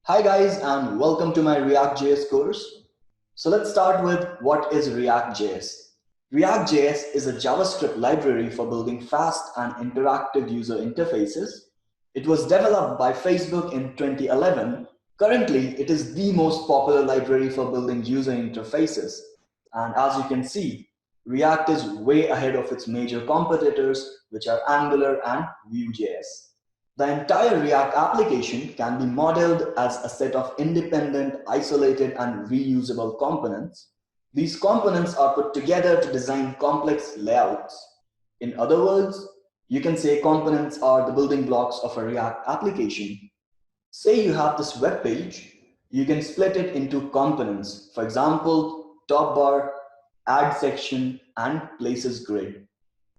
Hi guys and welcome to my React.js course. So let's start with what is React.js. React.js is a JavaScript library for building fast and interactive user interfaces. It was developed by Facebook in 2011. Currently, it is the most popular library for building user interfaces. And as you can see, React is way ahead of its major competitors, which are Angular and Vue.js. The entire React application can be modeled as a set of independent, isolated, and reusable components. These components are put together to design complex layouts. In other words, you can say components are the building blocks of a React application. Say you have this web page, you can split it into components. For example, top bar, add section, and places grid.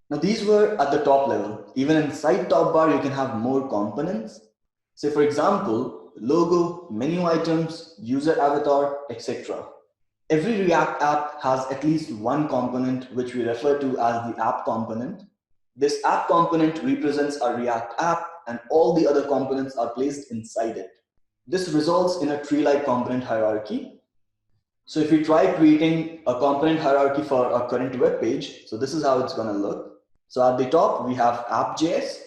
Now these were at the top level. Even inside top bar, you can have more components. Say for example, logo, menu items, user avatar, etc. Every React app has at least one component which we refer to as the app component. This app component represents a React app and all the other components are placed inside it. This results in a tree-like component hierarchy. So if we try creating a component hierarchy for our current web page, so this is how it's going to look. So at the top, we have app.js.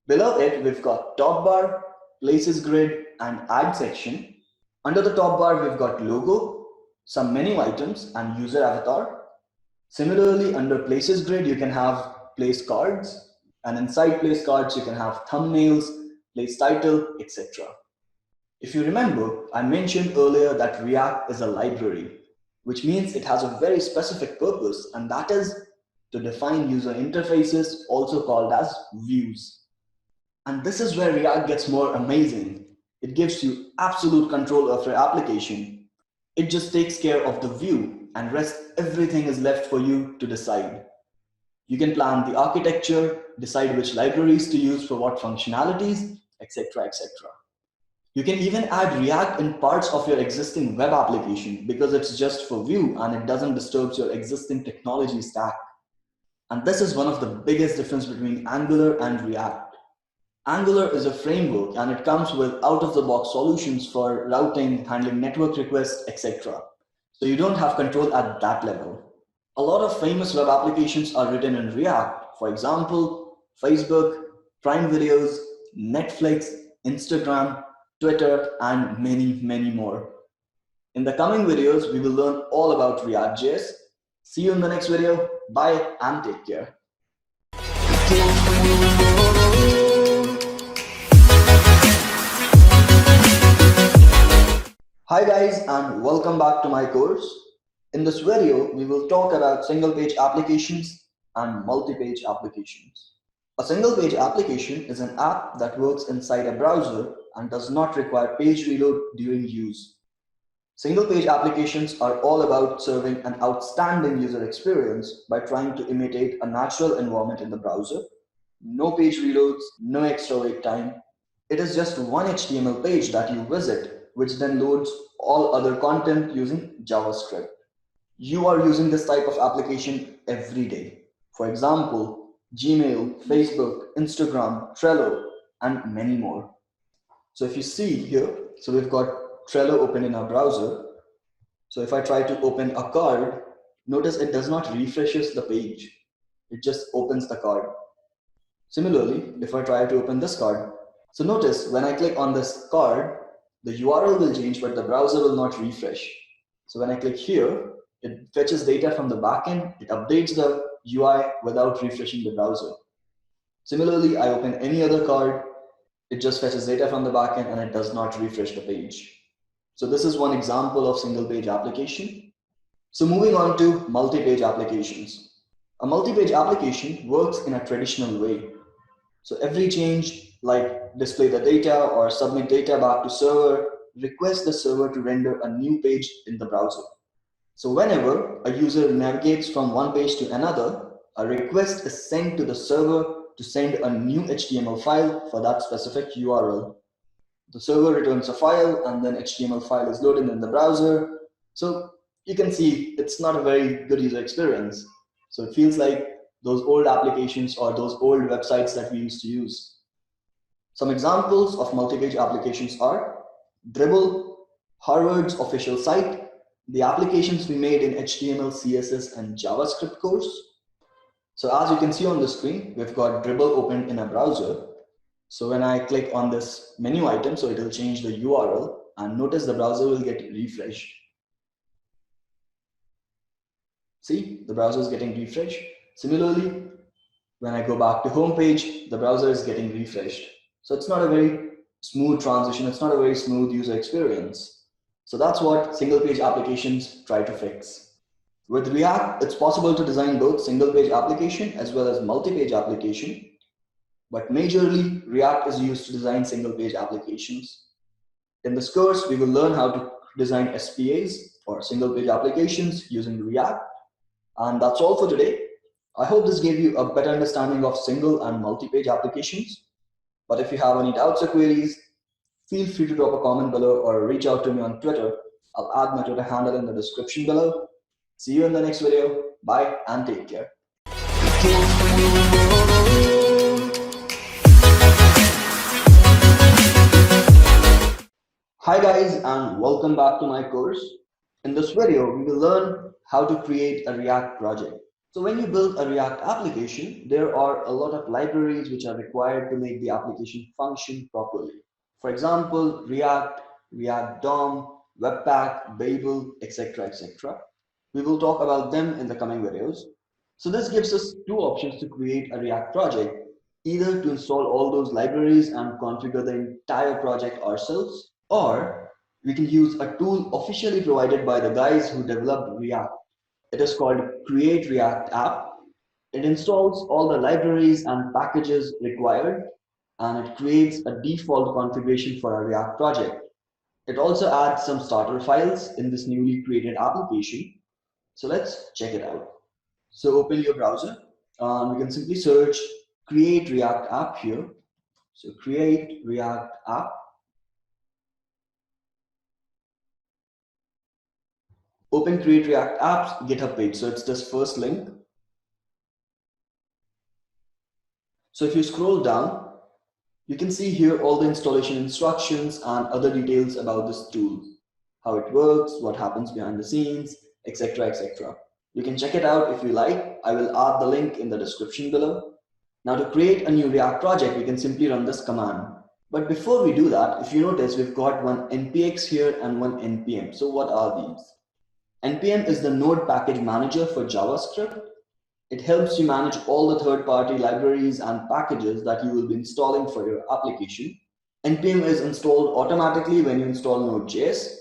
Below it, we've got top bar, places grid, and add section. Under the top bar, we've got logo, some menu items, and user avatar. Similarly, under places grid, you can have place cards. And inside place cards, you can have thumbnails, place title, etc. If you remember, I mentioned earlier that React is a library, which means it has a very specific purpose, and that is to define user interfaces, also called as views. And this is where React gets more amazing. It gives you absolute control of your application. It just takes care of the view, and rest everything is left for you to decide. You can plan the architecture, decide which libraries to use for what functionalities, etc., etc. You can even add React in parts of your existing web application because it's just for Vue and it doesn't disturb your existing technology stack. And this is one of the biggest difference between Angular and React. Angular is a framework and it comes with out-of-the-box solutions for routing, handling network requests, etc. So you don't have control at that level. A lot of famous web applications are written in React. For example, Facebook, Prime Videos, Netflix, Instagram, Twitter, and many, many more. In the coming videos, we will learn all about React.js. See you in the next video. Bye and take care. Hi guys and welcome back to my course. In this video, we will talk about single-page applications and multi-page applications. A single-page application is an app that works inside a browser and does not require page reload during use. Single-page applications are all about serving an outstanding user experience by trying to imitate a natural environment in the browser. No page reloads, no extra wait time. It is just one HTML page that you visit, which then loads all other content using JavaScript. You are using this type of application every day. For example, Gmail, Facebook, Instagram, Trello, and many more. So if you see here, so we've got Trello open in our browser. So if I try to open a card, notice it does not refreshes the page. It just opens the card. Similarly, if I try to open this card, so notice when I click on this card, the URL will change, but the browser will not refresh. So when I click here, it fetches data from the backend, it updates the UI without refreshing the browser. Similarly, I open any other card, it just fetches data from the backend and it does not refresh the page. So this is one example of single-page application. So moving on to multi-page applications. A multi-page application works in a traditional way. So every change, like display the data or submit data back to server, requests the server to render a new page in the browser. So whenever a user navigates from one page to another, a request is sent to the server to send a new HTML file for that specific URL. The server returns a file and then HTML file is loaded in the browser. So you can see it's not a very good user experience. So it feels like those old applications or those old websites that we used to use. Some examples of multi-page applications are Dribbble, Harvard's official site, the applications we made in HTML, CSS, and JavaScript course. So as you can see on the screen, we've got Dribbble open in a browser. So when I click on this menu item, so it will change the URL, and notice the browser will get refreshed. See, the browser is getting refreshed. Similarly, when I go back to home page, the browser is getting refreshed. So it's not a very smooth transition. It's not a very smooth user experience. So that's what single page applications try to fix. With React, it's possible to design both single page application as well as multi-page application. But majorly, React is used to design single page applications. In this course, we will learn how to design SPAs or single page applications using React. And that's all for today. I hope this gave you a better understanding of single and multi-page applications. But if you have any doubts or queries, feel free to drop a comment below or reach out to me on Twitter. I'll add my Twitter handle in the description below. See you in the next video. Bye and take care. Hi guys, and welcome back to my course. In this video, we will learn how to create a React project. So when you build a React application, there are a lot of libraries which are required to make the application function properly. For example, React, React DOM, Webpack, Babel, etc., etc. We will talk about them in the coming videos. So this gives us two options to create a React project, either to install all those libraries and configure the entire project ourselves, or we can use a tool officially provided by the guys who developed React. It is called Create React App. It installs all the libraries and packages required, and it creates a default configuration for a React project. It also adds some starter files in this newly created application. So let's check it out. So open your browser, and we can simply search Create React App here. So Create React App. Open Create React Apps GitHub page. So it's this first link. So if you scroll down, you can see here all the installation instructions and other details about this tool, how it works, what happens behind the scenes, etc., etc. You can check it out if you like. I will add the link in the description below. Now to create a new React project, we can simply run this command. But before we do that, if you notice, we've got one npx here and one npm. So what are these? NPM is the Node Package Manager for JavaScript. It helps you manage all the third-party libraries and packages that you will be installing for your application. NPM is installed automatically when you install Node.js.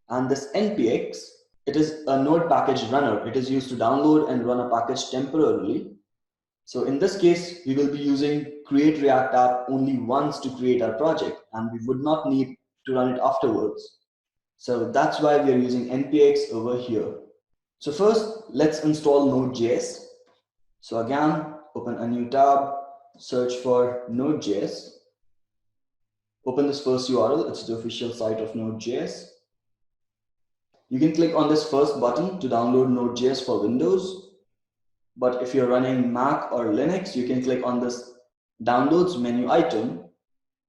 And this NPX, it is a Node package runner. It is used to download and run a package temporarily. So in this case, we will be using Create React App only once to create our project, and we would not need to run it afterwards. So that's why we are using NPX over here. So first, let's install Node.js. So again, open a new tab, search for Node.js. Open this first URL, it's the official site of Node.js. You can click on this first button to download Node.js for Windows. But if you're running Mac or Linux, you can click on this Downloads menu item.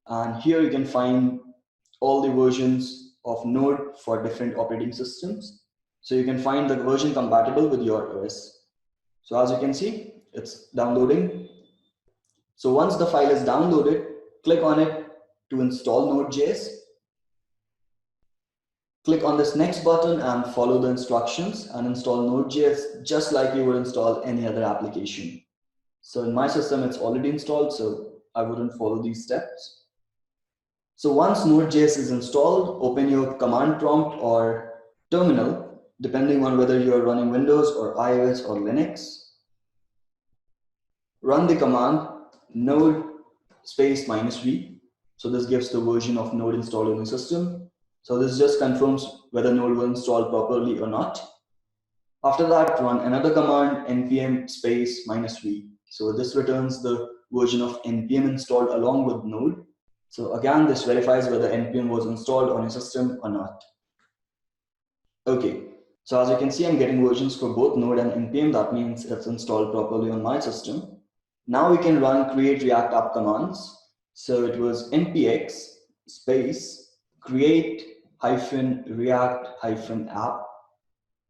And here you can find all the versions of Node for different operating systems. So you can find the version compatible with your OS. So as you can see, it's downloading. So once the file is downloaded, click on it to install Node.js. Click on this next button and follow the instructions and install Node.js just like you would install any other application. So in my system, it's already installed, so I wouldn't follow these steps. So once Node.js is installed, open your command prompt or terminal, depending on whether you are running Windows or iOS or Linux. Run the command node space -v. So this gives the version of Node installed on the system. So this just confirms whether Node will install properly or not. After that, run another command npm space -v. So this returns the version of npm installed along with Node. So again, this verifies whether npm was installed on your system or not. Okay, So as you can see, I'm getting versions for both Node and NPM. That means it's installed properly on my system. Now we can run create React app commands. So it was npx space create hyphen react hyphen app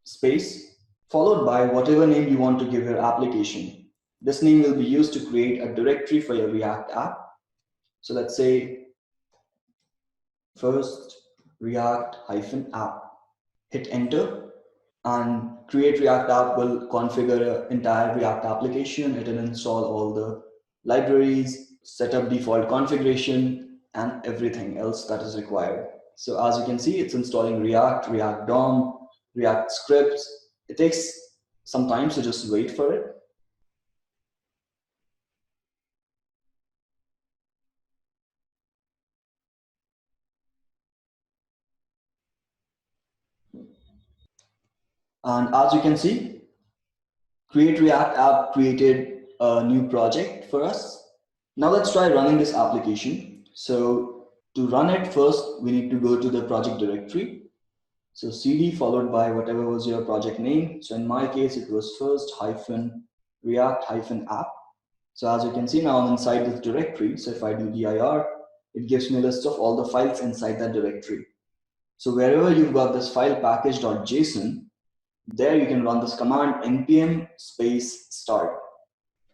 space followed by whatever name you want to give your application. This name will be used to create a directory for your React app. So let's say first React hyphen app. Hit enter, and create React app will configure an entire React application. It will install all the libraries, set up default configuration, and everything else that is required. So as you can see, it's installing React, React DOM, React scripts. It takes some time, so just wait for it. And as you can see, create React app created a new project for us. Now let's try running this application. So to run it first, we need to go to the project directory. So cd followed by whatever was your project name. So in my case, it was first hyphen react hyphen app. So as you can see now, I'm inside this directory. So if I do dir, it gives me a list of all the files inside that directory. So wherever you've got this file package.json, there you can run this command npm space start.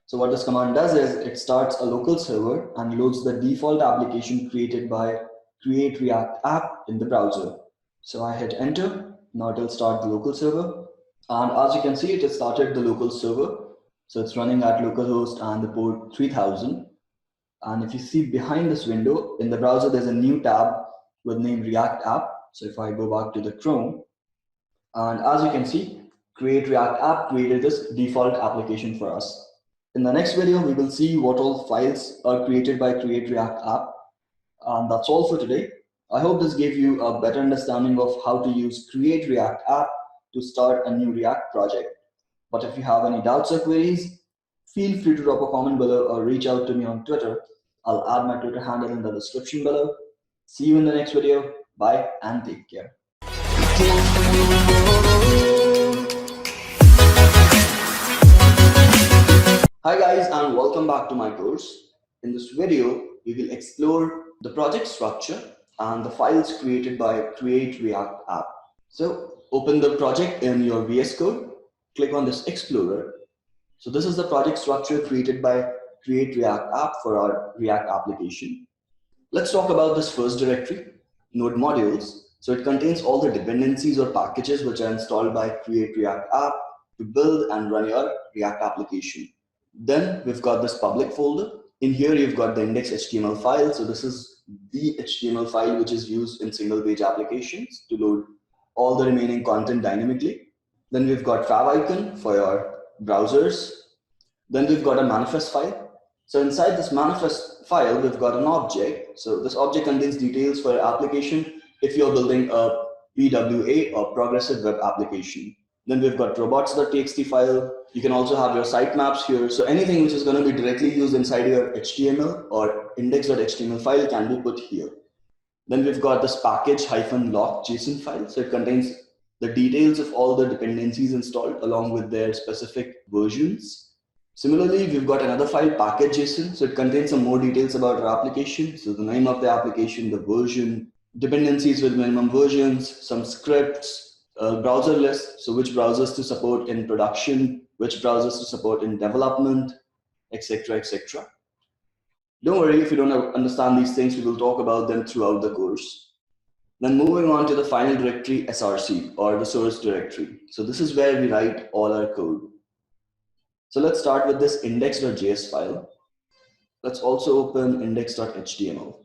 So what this command does is it starts a local server and loads the default application created by create react app in the browser. So I hit enter. Now it will start the local server. And as you can see, it has started the local server. So it's running at localhost and the port 3000. And if you see behind this window in the browser, there's a new tab with name React app. So if I go back to the Chrome, and as you can see, create React app created this default application for us. In the next video, we will see what all files are created by create React app. And that's all for today. I hope this gave you a better understanding of how to use create React app to start a new React project. But if you have any doubts or queries, feel free to drop a comment below or reach out to me on Twitter. I'll add my Twitter handle in the description below. See you in the next video. Bye and take care. Hi guys, and welcome back to my course. In this video, we will explore the project structure and the files created by create React app. So open the project in your VS Code, click on this Explorer. So this is the project structure created by create React app for our React application. Let's talk about this first directory, node modules. So it contains all the dependencies or packages which are installed by create React app to build and run your React application. Then we've got this public folder. In here, you've got the index.html file. So this is the HTML file which is used in single page applications to load all the remaining content dynamically. Then we've got favicon for your browsers. Then we've got a manifest file. So inside this manifest file, we've got an object. So this object contains details for your application if you're building a PWA or progressive web application. Then we've got robots.txt file. You can also have your sitemaps here. So anything which is going to be directly used inside your HTML or index.html file can be put here. Then we've got this package-lock.json file. So it contains the details of all the dependencies installed along with their specific versions. Similarly, we've got another file package.json. So it contains some more details about our application. So the name of the application, the version, dependencies with minimum versions, some scripts, browser list, so which browsers to support in production, which browsers to support in development, etc., etc. Don't worry if you don't understand these things, we will talk about them throughout the course. Then moving on to the final directory, src, or the source directory. So this is where we write all our code. So let's start with this index.js file. Let's also open index.html.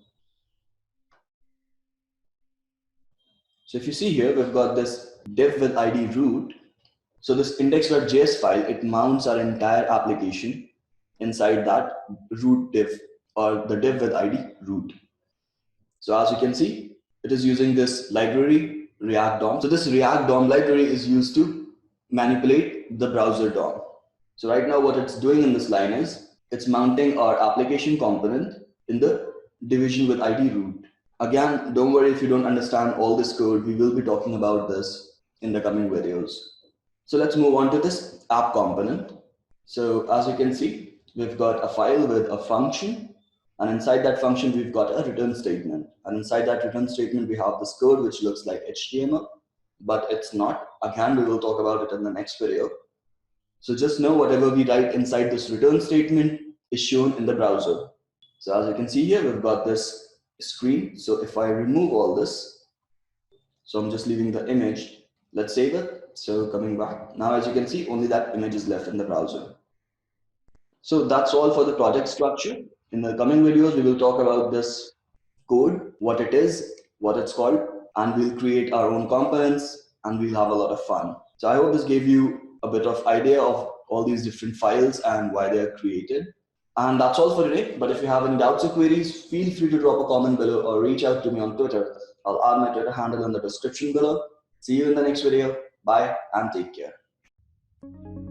So if you see here, we've got this div with ID root. So this index.js file, it mounts our entire application inside that root div or the div with ID root. So as you can see, it is using this library React DOM. So this React DOM library is used to manipulate the browser DOM. So right now what it's doing in this line is it's mounting our application component in the division with ID root. Again, don't worry if you don't understand all this code. We will be talking about this in the coming videos. So let's move on to this app component. So as you can see, we've got a file with a function, and inside that function, we've got a return statement. And inside that return statement, we have this code which looks like HTML, but it's not. Again, we will talk about it in the next video. So just know whatever we write inside this return statement is shown in the browser. So as you can see here, we've got this screen. So if I remove all this, so I'm just leaving the image, let's save it. So coming back, now as you can see, only that image is left in the browser. So that's all for the project structure. In the coming videos, we will talk about this code, what it is, what it's called, and we'll create our own components and we'll have a lot of fun. So I hope this gave you a bit of idea of all these different files and why they are created. And that's all for today. But if you have any doubts or queries, feel free to drop a comment below or reach out to me on Twitter. I'll add my Twitter handle in the description below. See you in the next video. Bye and take care.